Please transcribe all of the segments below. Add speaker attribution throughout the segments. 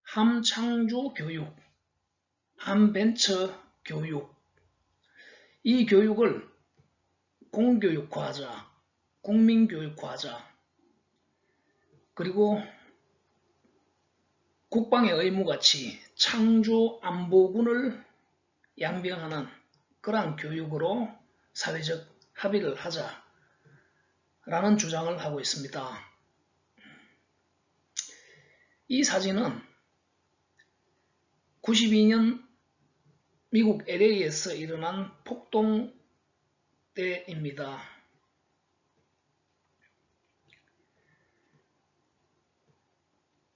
Speaker 1: 함창조 교육, 함벤처 교육, 이 교육을 공교육화하자, 국민교육화하자, 그리고 국방의 의무같이 창조안보군을 양병하는 그러한 교육으로 사회적 합의를 하자라는 주장을 하고 있습니다. 이 사진은 92년 미국 LA에서 일어난 폭동 때입니다.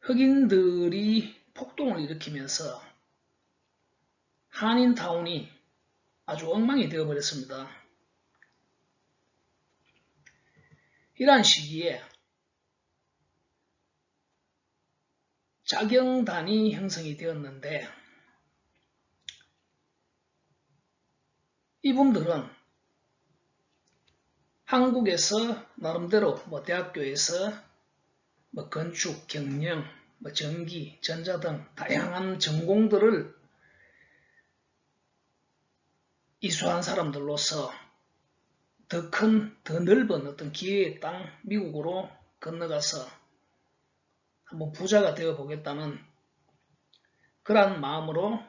Speaker 1: 흑인들이 폭동을 일으키면서 한인타운이 아주 엉망이 되어버렸습니다. 이러한 시기에 자경단이 형성이 되었는데 이분들은 한국에서 나름대로 대학교에서 건축, 경영, 전기, 전자 등 다양한 전공들을 이수한 사람들로서 더 큰, 더 넓은 어떤 기회의 땅 미국으로 건너가서 한번 부자가 되어 보겠다는 그러한 마음으로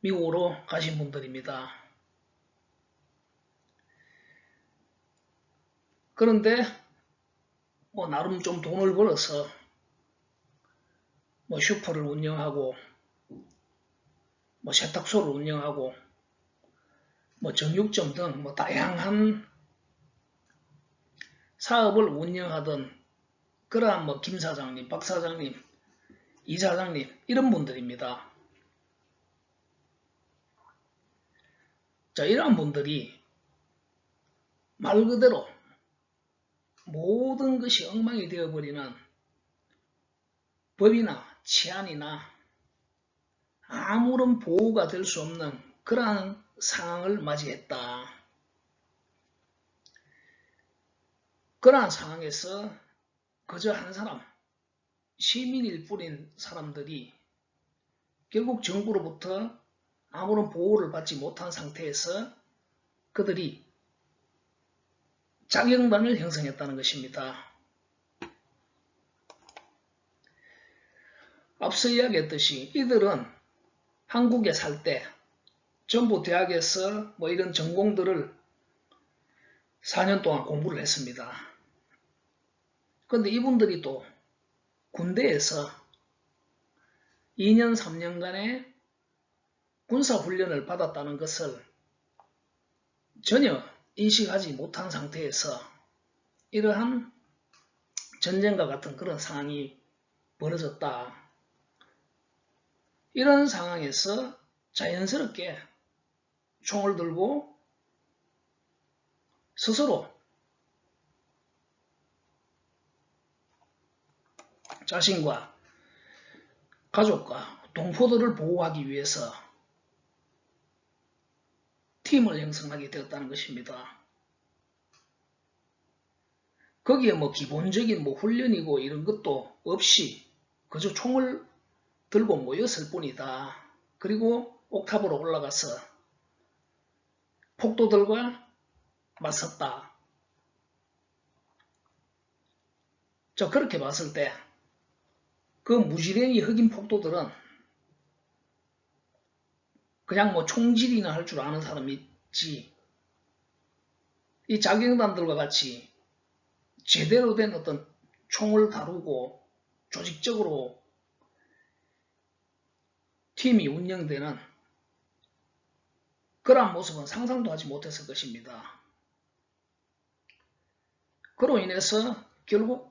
Speaker 1: 미국으로 가신 분들입니다. 그런데 나름 좀 돈을 벌어서 슈퍼를 운영하고 세탁소를 운영하고 정육점 등 다양한 사업을 운영하던 그러한 김 사장님, 박 사장님, 이 사장님 이런 분들입니다. 자, 이러한 분들이 말 그대로 모든 것이 엉망이 되어버리는 법이나 치안이나 아무런 보호가 될 수 없는 그러한 상황을 맞이했다. 그러한 상황에서 그저 한 사람, 시민일 뿐인 사람들이 결국 정부로부터 아무런 보호를 받지 못한 상태에서 그들이 자경단을 형성했다는 것입니다. 앞서 이야기했듯이 이들은 한국에 살 때 전부 대학에서 이런 전공들을 4년 동안 공부를 했습니다. 그런데 이분들이 또 군대에서 2년 3년간의 군사훈련을 받았다는 것을 전혀 인식하지 못한 상태에서 이러한 전쟁과 같은 그런 상황이 벌어졌다. 이런 상황에서 자연스럽게 총을 들고 스스로 자신과 가족과 동포들을 보호하기 위해서 팀을 형성하게 되었다는 것입니다. 거기에 기본적인 훈련이고 이런 것도 없이 그저 총을 들고 모였을 뿐이다. 그리고 옥탑으로 올라가서 폭도들과 맞섰다. 자, 그렇게 봤을 때 그 무지랭이 흑인 폭도들은 그냥 총질이나 할 줄 아는 사람이지 이 자경단들과 같이 제대로 된 어떤 총을 다루고 조직적으로 팀이 운영되는 그러한 모습은 상상도 하지 못했을 것입니다. 그로 인해서 결국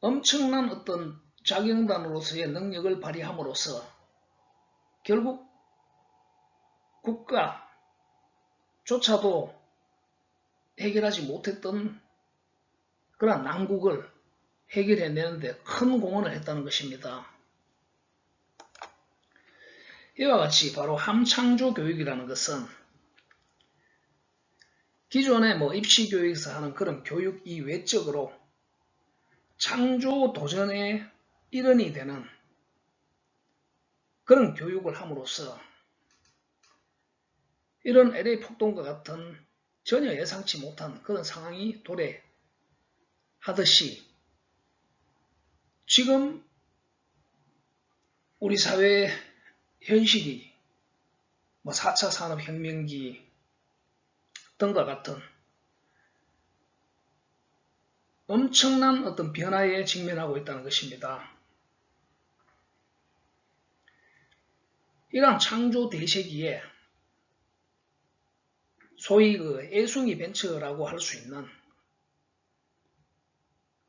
Speaker 1: 엄청난 어떤 자경단으로서의 능력을 발휘함으로써 결국 국가조차도 해결하지 못했던 그런 난국을 해결해내는데 큰 공헌을 했다는 것입니다. 이와 같이 바로 함창조 교육이라는 것은 기존의 입시교육에서 하는 그런 교육 이외적으로 창조 도전의 일원이 되는 그런 교육을 함으로써 이런 LA 폭동과 같은 전혀 예상치 못한 그런 상황이 도래하듯이 지금 우리 사회의 현실이 4차 산업혁명기 등과 같은 엄청난 어떤 변화에 직면하고 있다는 것입니다. 이러한 창조 대세기에 소위 애숭이 벤처라고 할 수 있는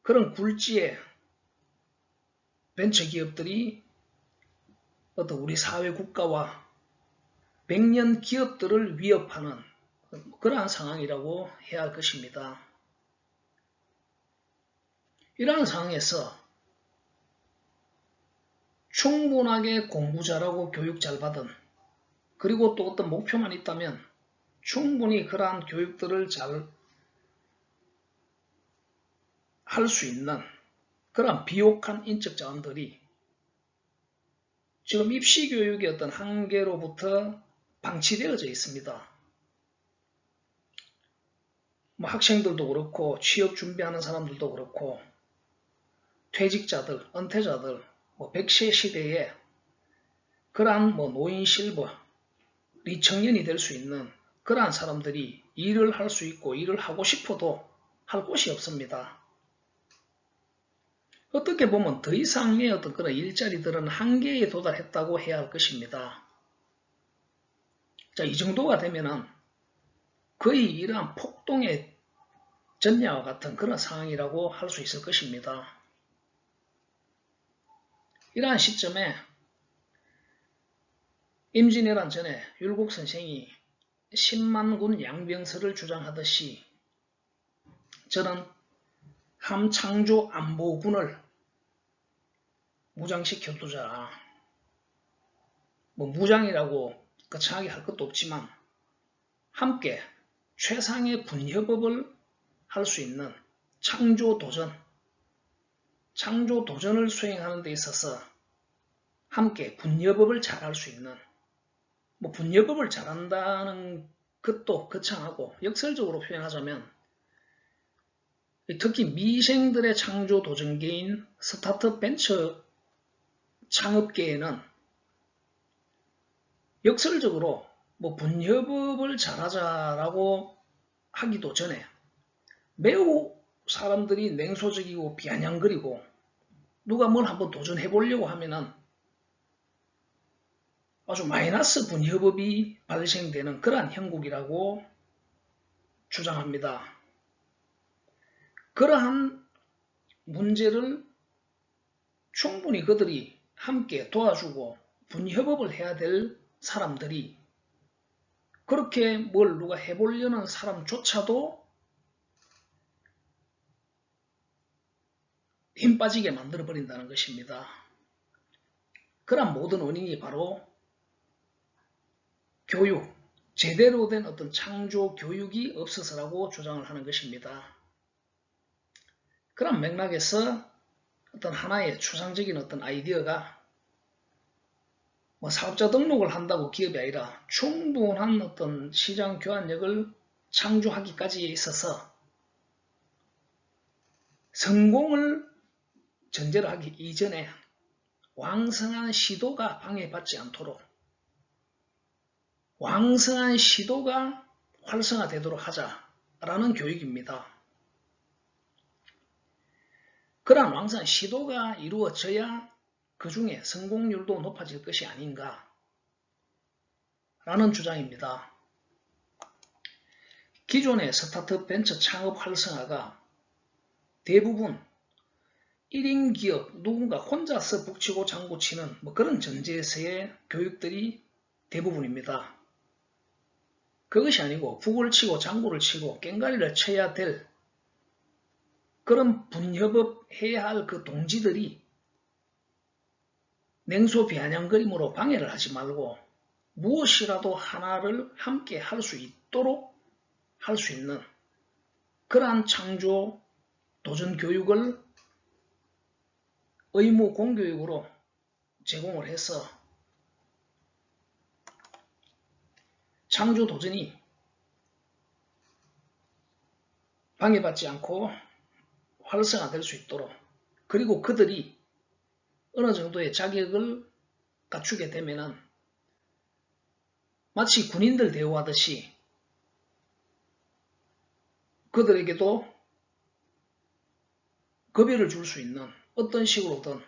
Speaker 1: 그런 굴지의 벤처 기업들이 어떤 우리 사회 국가와 백년 기업들을 위협하는 그러한 상황이라고 해야 할 것입니다. 이러한 상황에서 충분하게 공부 잘하고 교육 잘 받은 그리고 또 어떤 목표만 있다면 충분히 그러한 교육들을 잘 할 수 있는 그러한 비옥한 인적 자원들이 지금 입시교육의 어떤 한계로부터 방치되어져 있습니다. 학생들도 그렇고 취업 준비하는 사람들도 그렇고 퇴직자들, 은퇴자들, 100세 시대에 그러한 노인 실버, 리청년이 될 수 있는 그러한 사람들이 일을 할 수 있고 일을 하고 싶어도 할 곳이 없습니다. 어떻게 보면 더 이상의 어떤 그런 일자리들은 한계에 도달했다고 해야 할 것입니다. 자, 이 정도가 되면은 거의 이러한 폭동의 전야와 같은 그런 상황이라고 할 수 있을 것입니다. 이러한 시점에 임진왜란 전에 율곡 선생이 10만군 양병설을 주장하듯이 저는 함창조 안보군을 무장시켜두자. 무장이라고 거창하게 할 것도 없지만 함께 최상의 분협업을 할 수 있는 창조도전을 수행하는 데 있어서 함께 분협업을 잘할 수 있는 분협업을 잘한다는 것도 거창하고 역설적으로 표현하자면 특히 미생들의 창조도전계인 스타트업 벤처 창업계에는 역설적으로 분협업을 잘하자라고 하기도 전에 매우 사람들이 냉소적이고 비아냥거리고 누가 뭘 한번 도전해보려고 하면은 아주 마이너스 분협업이 발생되는 그러한 형국이라고 주장합니다. 그러한 문제를 충분히 그들이 함께 도와주고 분협업을 해야 될 사람들이 그렇게 뭘 누가 해보려는 사람조차도 힘 빠지게 만들어버린다는 것입니다. 그런 모든 원인이 바로 교육, 제대로 된 어떤 창조 교육이 없어서라고 주장을 하는 것입니다. 그런 맥락에서 어떤 하나의 추상적인 어떤 아이디어가 사업자 등록을 한다고 기업이 아니라 충분한 어떤 시장 교환력을 창조하기까지에 있어서 성공을 전제로 하기 이전에 왕성한 시도가 방해받지 않도록 왕성한 시도가 활성화되도록 하자라는 교육입니다. 그러한 왕성한 시도가 이루어져야 그 중에 성공률도 높아질 것이 아닌가 라는 주장입니다. 기존의 스타트업 벤처 창업 활성화가 대부분 1인 기업, 누군가 혼자서 북치고 장구치는 그런 전제에서의 교육들이 대부분입니다. 그것이 아니고 북을 치고 장구를 치고 깽가리를 쳐야 될 그런 분협업 해야 할 그 동지들이 냉소 비아냥거림으로 방해를 하지 말고 무엇이라도 하나를 함께 할 수 있도록 할 수 있는 그러한 창조 도전 교육을 의무 공교육으로 제공을 해서 창조 도전이 방해받지 않고 활성화될 수 있도록, 그리고 그들이 어느 정도의 자격을 갖추게 되면은 마치 군인들 대우하듯이 그들에게도 급여를 줄 수 있는, 어떤 식으로든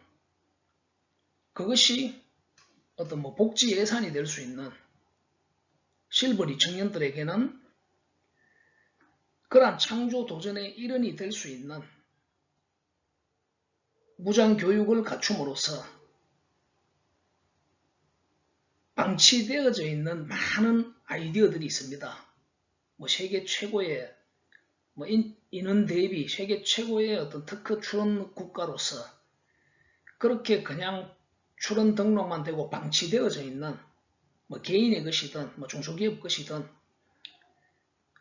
Speaker 1: 그것이 어떤 복지 예산이 될 수 있는, 실버리 청년들에게는 그러한 창조 도전의 일원이 될 수 있는 무장 교육을 갖춤으로써 방치되어져 있는 많은 아이디어들이 있습니다. 세계 최고의 인원 대비 세계 최고의 어떤 특허 출원 국가로서 그렇게 그냥 출원 등록만 되고 방치되어져 있는 개인의 것이든 중소기업 것이든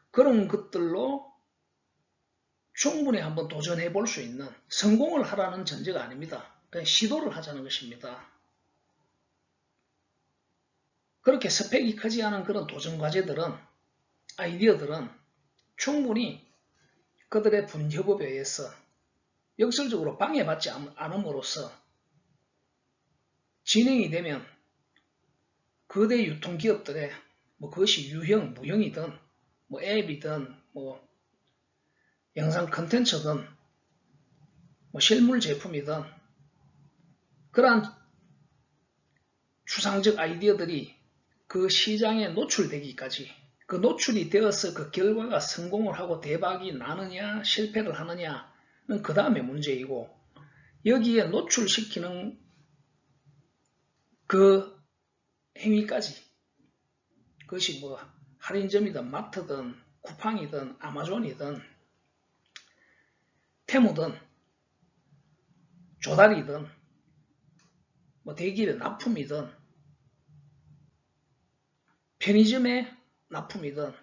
Speaker 1: 그런 것들로 충분히 한번 도전해 볼 수 있는, 성공을 하라는 전제가 아닙니다. 그냥 시도를 하자는 것입니다. 그렇게 스펙이 크지 않은 그런 도전 과제들은, 아이디어들은 충분히 그들의 분협업에 의해서 역설적으로 방해받지 않음으로써 진행이 되면 거대 유통기업들의 그것이 유형, 무형이든 앱이든 영상 컨텐츠든 실물 제품이든 그러한 추상적 아이디어들이 그 시장에 노출되기까지, 그 노출이 되어서 그 결과가 성공을 하고 대박이 나느냐 실패를 하느냐는 그 다음에 문제이고, 여기에 노출시키는 그 행위까지, 그것이 할인점이든 마트든 쿠팡이든 아마존이든 테무든 조달이든 대기업 납품이든 편의점의 납품이든,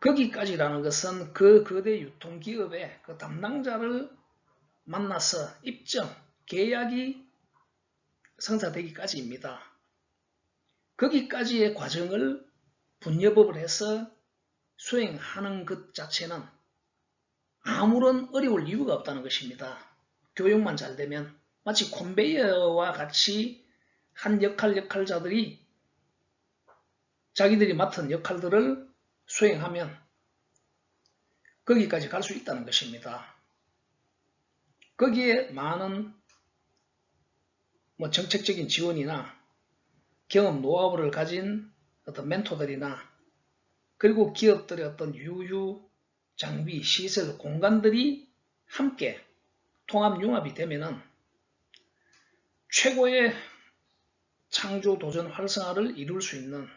Speaker 1: 거기까지라는 것은 그 거대 유통기업의 그 담당자를 만나서 입점, 계약이 성사되기까지입니다. 거기까지의 과정을 분협업을 해서 수행하는 것 자체는 아무런 어려울 이유가 없다는 것입니다. 교육만 잘 되면 마치 컨베이어와 같이 한 역할자들이 자기들이 맡은 역할들을 수행하면 거기까지 갈 수 있다는 것입니다. 거기에 많은 정책적인 지원이나 경험, 노하우를 가진 어떤 멘토들이나 그리고 기업들의 어떤 유휴, 장비, 시설, 공간들이 함께 통합, 융합이 되면은 최고의 창조, 도전, 활성화를 이룰 수 있는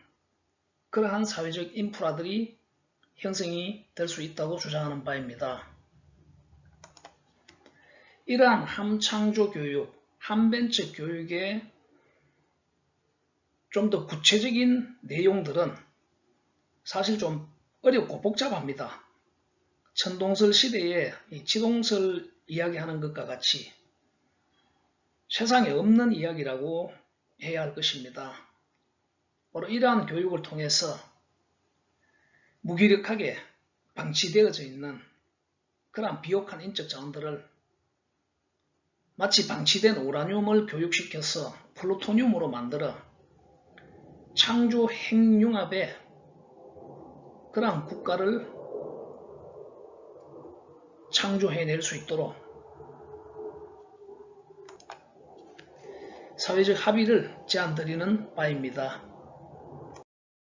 Speaker 1: 그러한 사회적 인프라들이 형성이 될 수 있다고 주장하는 바입니다. 이러한 함창조 교육, 함벤처 교육의 좀 더 구체적인 내용들은 사실 좀 어렵고 복잡합니다. 천동설 시대에 지동설 이야기하는 것과 같이 세상에 없는 이야기라고 해야 할 것입니다. 바로 이러한 교육을 통해서 무기력하게 방치되어져 있는 그러한 비옥한 인적 자원들을 마치 방치된 우라늄을 교육시켜서 플루토늄으로 만들어 창조 핵융합의 그러한 국가를 창조해낼 수 있도록 사회적 합의를 제안드리는 바입니다.